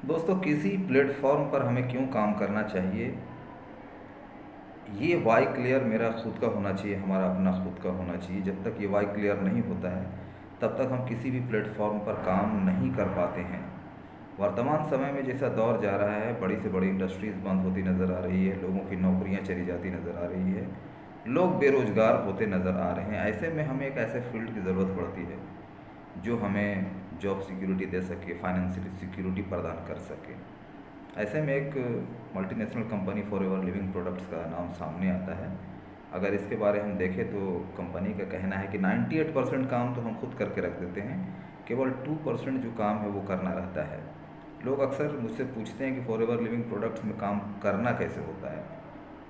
दोस्तों, किसी प्लेटफॉर्म पर हमें क्यों काम करना चाहिए, ये वाई क्लियर मेरा खुद का होना चाहिए, हमारा अपना खुद का होना चाहिए। जब तक ये वाई क्लियर नहीं होता है तब तक हम किसी भी प्लेटफॉर्म पर काम नहीं कर पाते हैं। वर्तमान समय में जैसा दौर जा रहा है, बड़ी से बड़ी इंडस्ट्रीज़ बंद होती नज़र आ रही है, लोगों की नौकरियां चली जाती नज़र आ रही है, लोग बेरोज़गार होते नज़र आ रहे हैं। ऐसे में हमें एक ऐसे फील्ड की ज़रूरत पड़ती है जो हमें जॉब सिक्योरिटी दे सके, फाइनेंशियल सिक्योरिटी प्रदान कर सके। ऐसे में एक multinational company forever living products का नाम सामने आता है। अगर इसके बारे हम देखें तो कंपनी का कहना है कि 98% काम तो हम खुद करके रख देते हैं, केवल 2% जो काम है वो करना रहता है। लोग अक्सर मुझसे पूछते हैं कि फॉरएवर लिविंग प्रोडक्ट्स में काम करना कैसे होता है।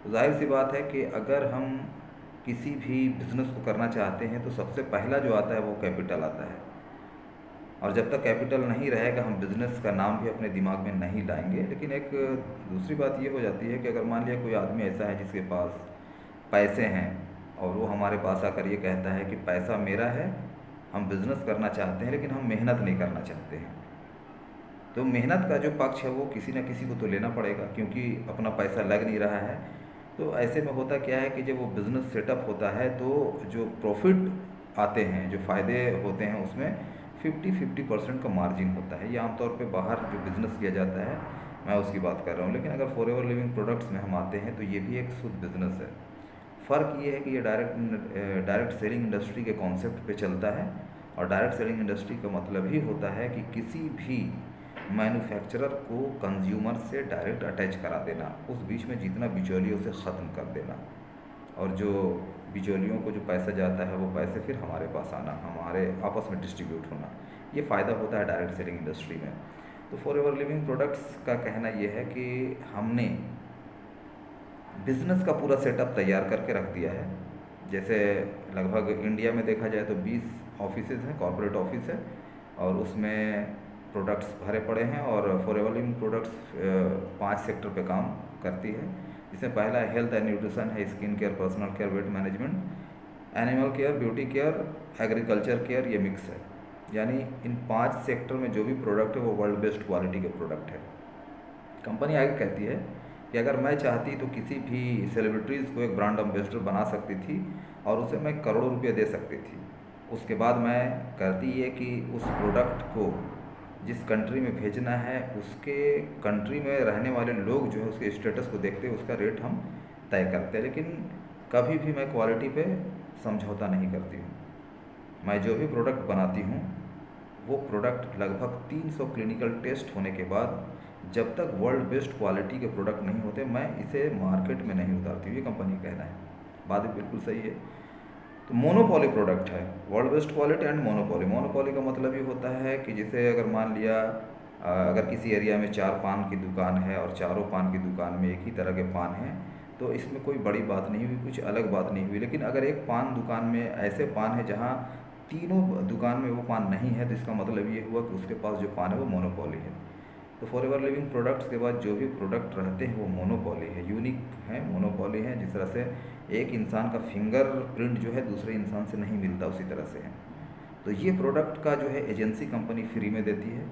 तो जाहिर सी बात है कि अगर हम किसी भी बिज़नेस को करना चाहते हैं तो सबसे पहला जो आता है वो कैपिटल आता है। और जब तक कैपिटल नहीं रहेगा हम बिज़नेस का नाम भी अपने दिमाग में नहीं लाएंगे। लेकिन एक दूसरी बात ये हो जाती है कि अगर मान लिया कोई आदमी ऐसा है जिसके पास पैसे हैं और वो हमारे पास आकर ये कहता है कि पैसा मेरा है, हम बिज़नेस करना चाहते हैं लेकिन हम मेहनत नहीं करना चाहते हैं, तो मेहनत का जो पक्ष है वो किसी न किसी को तो लेना पड़ेगा, क्योंकि अपना पैसा लग नहीं रहा है। तो ऐसे में होता क्या है कि जब वो बिज़नेस सेटअप होता है तो जो प्रॉफिट आते हैं, जो फ़ायदे होते हैं, उसमें 50-50% का मार्जिन होता है। ये आमतौर पे बाहर जो बिज़नेस किया जाता है मैं उसकी बात कर रहा हूँ। लेकिन अगर फॉरएवर लिविंग प्रोडक्ट्स में हम आते हैं तो ये भी एक शुद्ध बिज़नेस है। फ़र्क ये है कि ये डायरेक्ट सेलिंग इंडस्ट्री के कॉन्सेप्ट पे चलता है। और डायरेक्ट सेलिंग इंडस्ट्री का मतलब ही होता है कि किसी भी मैन्युफैक्चरर को कंज्यूमर से डायरेक्ट अटैच करा देना, उस बीच में जितना बिचौलियों से ख़त्म कर देना, और जो बिचौलियों को जो पैसा जाता है वो पैसे फिर हमारे पास आना, हमारे आपस में डिस्ट्रीब्यूट होना, ये फ़ायदा होता है डायरेक्ट सेलिंग इंडस्ट्री में। तो फॉरएवर लिविंग प्रोडक्ट्स का कहना ये है कि हमने बिज़नेस का पूरा सेटअप तैयार करके रख दिया है। जैसे लगभग इंडिया में देखा जाए तो 20 ऑफिसेज़ हैं, कॉर्पोरेट ऑफिस है, और उसमें प्रोडक्ट्स भरे पड़े हैं। और फॉरएवर लिविंग प्रोडक्ट्स 5 सेक्टर पे काम करती है, जिसमें पहला हेल्थ एंड न्यूट्रिशन है, skin care, personal care, weight management, animal care, beauty care, agriculture care, ये मिक्स है। यानी इन 5 सेक्टर में जो भी प्रोडक्ट है वो वर्ल्ड बेस्ट क्वालिटी के प्रोडक्ट है। कंपनी आगे कहती है कि अगर मैं चाहती तो किसी भी सेलिब्रिटीज़ को एक ब्रांड एम्बेसडर बना सकती थी और उसे मैं करोड़ों रुपये दे सकती थी। उसके बाद मैं करती ये कि उस प्रोडक्ट को जिस कंट्री में भेजना है उसके कंट्री में रहने वाले लोग जो है उसके स्टेटस को देखते हुए उसका रेट हम तय करते हैं। लेकिन कभी भी मैं क्वालिटी पे समझौता नहीं करती हूँ। मैं जो भी प्रोडक्ट बनाती हूँ वो प्रोडक्ट लगभग 300 क्लिनिकल टेस्ट होने के बाद, जब तक वर्ल्ड बेस्ट क्वालिटी के प्रोडक्ट नहीं होते, मैं इसे मार्केट में नहीं उतारती हूँ। ये कंपनी कहना है, बात भी बिल्कुल सही है। तो मोनोपॉली प्रोडक्ट है, world best quality and monopoly. Monopoly का मतलब ये होता है कि जैसे अगर मान लिया अगर किसी एरिया में 4 पान की दुकान है और चारों पान की दुकान में एक ही तरह के पान हैं, तो इसमें कोई बड़ी बात नहीं हुई, कुछ अलग बात नहीं हुई। लेकिन अगर एक पान दुकान में ऐसे पान है जहाँ तीनों दुकान में वो पान नहीं है, तो इसका मतलब ये हुआ कि उसके पास जो पान है वो मोनोपॉली है। तो फॉरएवर लिविंग प्रोडक्ट्स के बाद जो भी प्रोडक्ट रहते हैं वो मोनोपॉली है, यूनिक है, मोनोपॉली है। जिस तरह से एक इंसान का फिंगर प्रिंट जो है दूसरे इंसान से नहीं मिलता, उसी तरह से है। तो ये प्रोडक्ट का जो है एजेंसी कंपनी फ्री में देती है,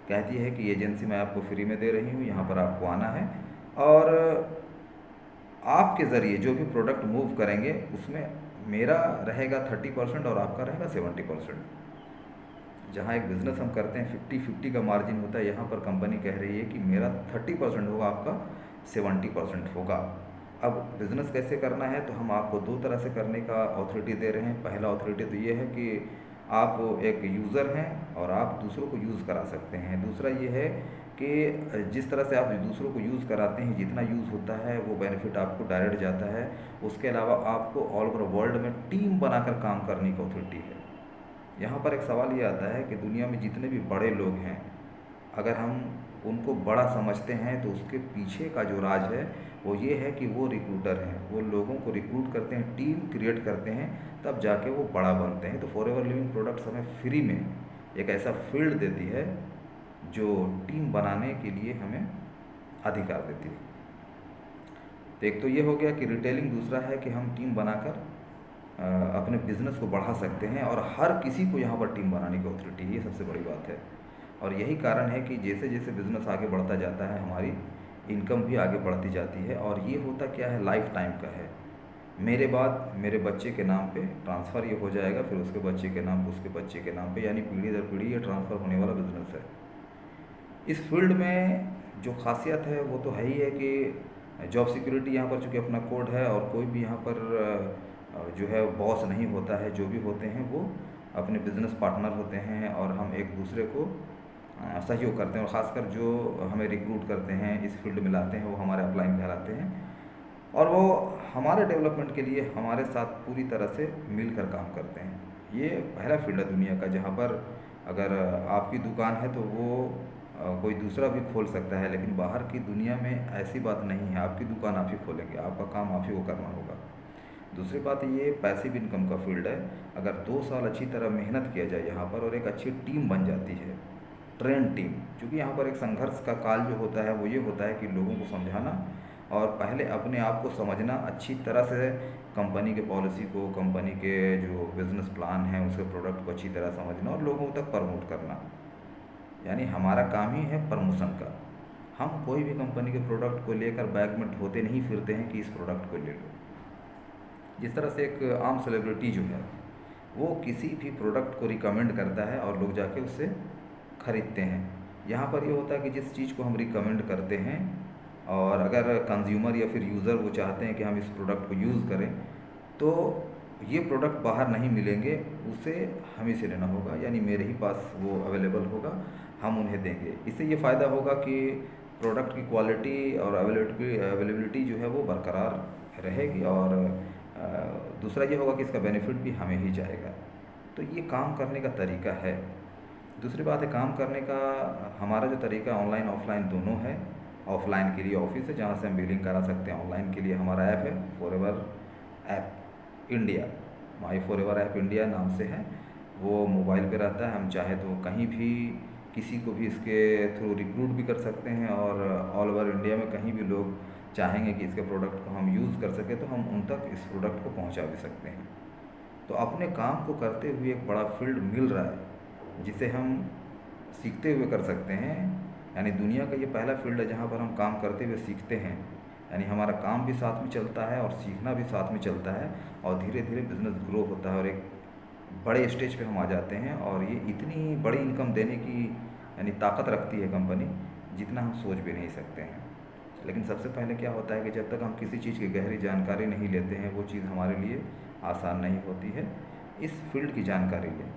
कहती है कि एजेंसी मैं आपको फ्री में दे रही हूँ, यहाँ पर आपको आना है और आपके ज़रिए जो भी प्रोडक्ट मूव करेंगे उसमें मेरा रहेगा 30% और आपका रहेगा 70%। जहाँ एक बिज़नेस हम करते हैं 50-50 का मार्जिन होता है, यहाँ पर कंपनी कह रही है कि मेरा 30% होगा, आपका 70% होगा। अब बिज़नेस कैसे करना है, तो हम आपको 2 तरह से करने का अथॉरिटी दे रहे हैं। पहला अथॉरिटी तो ये है कि आप एक यूज़र हैं और आप दूसरों को यूज़ करा सकते हैं। दूसरा ये है कि जिस तरह से आप दूसरों को यूज़ कराते हैं, जितना यूज़ होता है वो बेनिफिट आपको डायरेक्ट जाता है। उसके अलावा आपको ऑल ओवर वर्ल्ड में टीम बनाकर काम करने की अथॉरिटी है। यहाँ पर एक सवाल ये आता है कि दुनिया में जितने भी बड़े लोग हैं, अगर हम उनको बड़ा समझते हैं तो उसके पीछे का जो राज है वो ये है कि वो रिक्रूटर हैं, वो लोगों को रिक्रूट करते हैं, टीम क्रिएट करते हैं, तब जाके वो बड़ा बनते हैं। तो फॉरएवर लिविंग प्रोडक्ट्स हमें फ्री में एक ऐसा फील्ड देती है जो टीम बनाने के लिए हमें अधिकार देती है। तो एक तो ये हो गया कि रिटेलिंग, दूसरा है कि हम टीम बनाकर अपने बिज़नेस को बढ़ा सकते हैं और हर किसी को यहाँ पर टीम बनाने की अथॉरिटी है, ये सबसे बड़ी बात है। और यही कारण है कि जैसे जैसे बिज़नेस आगे बढ़ता जाता है हमारी इनकम भी आगे बढ़ती जाती है। और ये होता क्या है, लाइफ टाइम का है। मेरे बाद मेरे बच्चे के नाम पे ट्रांसफ़र ये हो जाएगा, फिर उसके बच्चे के नाम, उसके बच्चे के नाम पे, यानी पीढ़ी दर पीढ़ी ये ट्रांसफ़र होने वाला बिज़नेस है। इस फील्ड में जो ख़ासियत है वो तो है ही है कि जॉब सिक्योरिटी यहाँ पर चूँकि अपना कोड है, और कोई भी यहाँ पर जो है बॉस नहीं होता है। जो भी होते हैं वो अपने बिज़नेस पार्टनर होते हैं, और हम एक दूसरे को सहयोग करते हैं। और ख़ासकर जो हमें रिक्रूट करते हैं, इस फील्ड में लाते हैं, वो हमारे अपलाइन कहलाते हैं, और वो हमारे डेवलपमेंट के लिए हमारे साथ पूरी तरह से मिलकर काम करते हैं। ये पहला फील्ड है दुनिया का जहाँ पर अगर आपकी दुकान है तो वो कोई दूसरा भी खोल सकता है, लेकिन बाहर की दुनिया में ऐसी बात नहीं है। आपकी दुकान आप ही खोलेंगे, आपका काम आप ही को करना होगा। दूसरी बात, ये पैसिव इनकम का फील्ड है। अगर 2 साल अच्छी तरह मेहनत किया जाए यहाँ पर, और एक अच्छी टीम बन जाती है, ट्रेन टीम, क्योंकि यहाँ पर एक संघर्ष का काल जो होता है वो ये होता है कि लोगों को समझाना, और पहले अपने आप को समझना अच्छी तरह से, कंपनी के पॉलिसी को, कंपनी के जो बिज़नेस प्लान है, उसके प्रोडक्ट को अच्छी तरह समझना, और लोगों तक प्रमोट करना। यानी हमारा काम ही है प्रमोशन का। हम कोई भी कंपनी के प्रोडक्ट को लेकर बैग में ढोते नहीं फिरते हैं कि इस प्रोडक्ट को ले लो। जिस तरह से एक आम सेलिब्रिटी जो है वो किसी भी प्रोडक्ट को रिकमेंड करता है और लोग जाके उससे ख़रीदते हैं, यहाँ पर ये होता है कि जिस चीज़ को हम रिकमेंड करते हैं, और अगर कंज्यूमर या फिर यूज़र वो चाहते हैं कि हम इस प्रोडक्ट को यूज़ करें, तो ये प्रोडक्ट बाहर नहीं मिलेंगे, उसे हमें से लेना होगा, यानी मेरे ही पास वो अवेलेबल होगा, हम उन्हें देंगे। इससे ये फ़ायदा होगा कि प्रोडक्ट की क्वालिटी और अवेलेबिलिटी जो है वो बरकरार रहेगी, और दूसरा ये होगा कि इसका बेनिफिट भी हमें ही जाएगा। तो ये काम करने का तरीका है। दूसरी बात है, काम करने का हमारा जो तरीका ऑनलाइन ऑफलाइन दोनों है। ऑफलाइन के लिए ऑफिस है जहाँ से हम बिलिंग करा सकते हैं, ऑनलाइन के लिए हमारा ऐप है फॉरएवर ऐप इंडिया, माई फॉरएवर ऐप इंडिया नाम से है। वो मोबाइल पे रहता है, हम चाहे तो कहीं भी किसी को भी इसके थ्रू रिक्रूट भी कर सकते हैं, और ऑल ओवर इंडिया में कहीं भी लोग चाहेंगे कि इसके प्रोडक्ट को हम यूज़ कर सकें तो हम उन तक इस प्रोडक्ट को पहुंचा भी सकते हैं। तो अपने काम को करते हुए एक बड़ा फील्ड मिल रहा है जिसे हम सीखते हुए कर सकते हैं। यानी दुनिया का ये पहला फील्ड है जहाँ पर हम काम करते हुए सीखते हैं, यानी हमारा काम भी साथ में चलता है और सीखना भी साथ में चलता है, और धीरे धीरे बिज़नेस ग्रो होता है, और एक बड़े स्टेज पे हम आ जाते हैं। और ये इतनी बड़ी इनकम देने की यानी ताकत रखती है कंपनी, जितना हम सोच भी नहीं सकते हैं। लेकिन सबसे पहले क्या होता है कि जब तक हम किसी चीज़ की गहरी जानकारी नहीं लेते हैं, वो चीज़ हमारे लिए आसान नहीं होती है। इस फील्ड की जानकारी लें,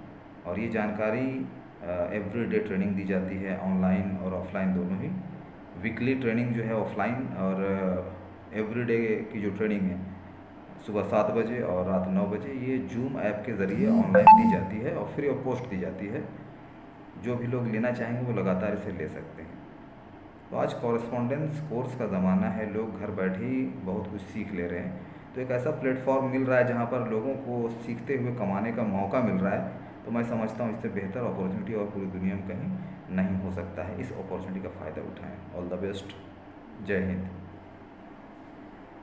और ये जानकारी एवरीडे ट्रेनिंग दी जाती है, ऑनलाइन और ऑफलाइन दोनों ही। वीकली ट्रेनिंग जो है ऑफलाइन, और एवरीडे की जो ट्रेनिंग है सुबह 7 बजे और रात 9 बजे, ये जूम ऐप के ज़रिए ऑनलाइन दी जाती है और फ्री ऑफ कॉस्ट दी जाती है। जो भी लोग लेना चाहेंगे वो लगातार इसे ले सकते हैं। तो आज कॉरेस्पॉन्डेंस कोर्स का ज़माना है, लोग घर बैठे ही बहुत कुछ सीख ले रहे हैं। तो एक ऐसा प्लेटफॉर्म मिल रहा है जहाँ पर लोगों को सीखते हुए कमाने का मौका मिल रहा है, तो मैं समझता हूँ इससे बेहतर अपॉर्चुनिटी और पूरी दुनिया में कहीं नहीं हो सकता है। इस अपॉर्चुनिटी का फ़ायदा उठाएँ। All the best. जय हिंद।